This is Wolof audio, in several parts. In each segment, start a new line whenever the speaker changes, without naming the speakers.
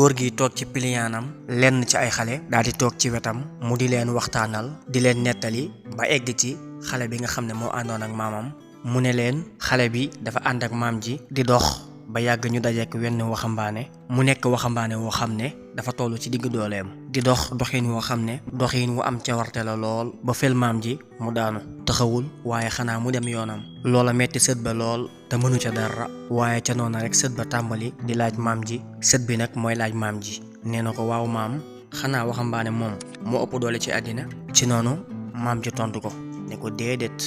góor gi toog ci piliyaanam lenn ci ay xale daal di toog ci wetam mu di leen waxtaanal di leen nettali ba egg ci xale bi nga xam ne moo àndoon ak maamam mu ne leen xale bi dafa ànd ak maam ji di dox ba yàgg ñu dajeek wenn waxambaane mu nekk waxambaane woo xam ne dafa toll ci digg dooleem di dox doxin woo xam ne doxin wu am cawarte la lool ba fel maam ji mu daanu taxawul waaye xanaa mu dem yoonam loola metti sët ba lool te mënu ca dara waaye ca noona rek sët ba tàmbali di laaj maam ji sët bi nag mooy laaj maam ji nee na ko waaw maam xanaa waxambaane moom moo ëpp doole ci àddina ci noonu maam ji tontu ko ne ko déedéet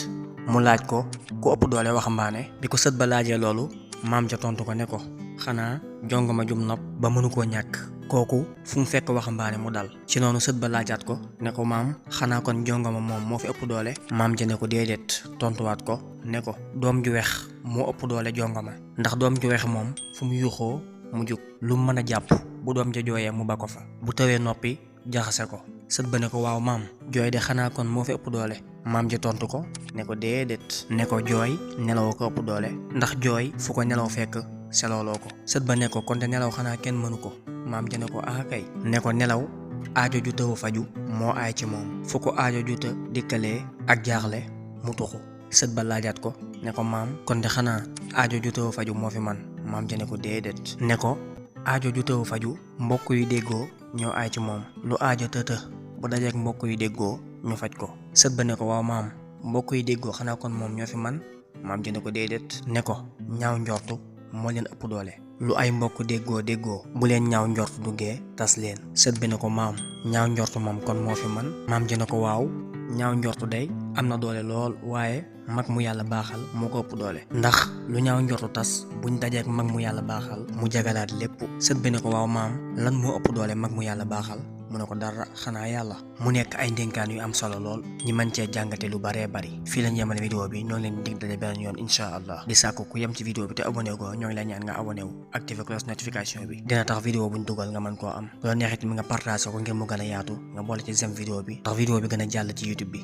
mu laaj ko ku ëpp doole waxambaane bi ko sët ba laajee loolu maam ja tontu ko ne ko xanaa jongama jum nopp ba mënu koo ñàkk kooku fu mu fekk waxambaane mu dal ci noonu sët ba laajaat ko ne ko maam xanaa kon jongama moom moo fi ëpp doole maam ja ne ko déedéet tontuwaat ko ne ko doom ju weex moo ëpp doole jongama ndax doom ju weex moom fu mu yuuxoo mu jug lu mu mën a jàpp bu doom ja jooyee mu ba ko fa bu tawee noppi jaxase ko sët ba ne ko waaw maam jooy de xanaa kon moo fi ëpp doole maam ji tontu ko ne ko déedéet ne ko jooy nelaw ko ëpp doole ndax jooy fu ko nelaw fekk selooloo ko sët ba ne ko kon te nelaw xanaa kenn mënu ko maam ji ne ko ah kay ne ko nelaw aajo ju tëw faju moo aay ci moom fu ko aajo ju të dikkalee ak jaaxle mu tuxu sët ba laajaat ko ne ko maam kon de xanaa aajo ju tëw faju moo fi man maam ji ne ko déedéet ne ko aajo ju tëw faju mbokk yu déggoo ñoo aay ci moom lu aajo të bu dajeek mbokk yu déggoo ñu faj ko sët ba ne ko waaw maam mbokk yi déggoo xanaa kon moom ñoo fi man maam ji ne ko déedéet ne ko ñaaw njortu moo leen ëpp doole lu ay mbokk déggoo bu leen ñaaw njortu duggee tas leen sët bi ne ko maam ñaaw njortu moom kon moo fi man maam ji ne ko waaw ñaaw njortu day am na doole lool waaye mag mu yàlla baaxal moo ko ëpp doole ndax lu ñaaw njortu tas buñ dajeek mag mu yàlla baaxal mu jagalaat lépp sët bi ne ko waaw maam lan moo ëpp doole mag mu yàlla baaxal mu ne ko dara xanaa yàlla mu nekk ay ndénkaan yu am solo lool ñi mën cee jàngate lu baree bari fii lañ yemale vidéo bi ñoo ngi leen dig daje beneen yoon incha allah di sàkku ku yem ci vidéo bi te abonné go ñoo ngi la ñaan nga abonné wu activé cloche notification bi dina tax vidéo buñ dugal nga mën koo am loo neexit mi nga partagé ko ngir mu gën a yaatu nga boole ci j'aime vidéo bi tax vidéo bi gën a jàll ci YouTube bi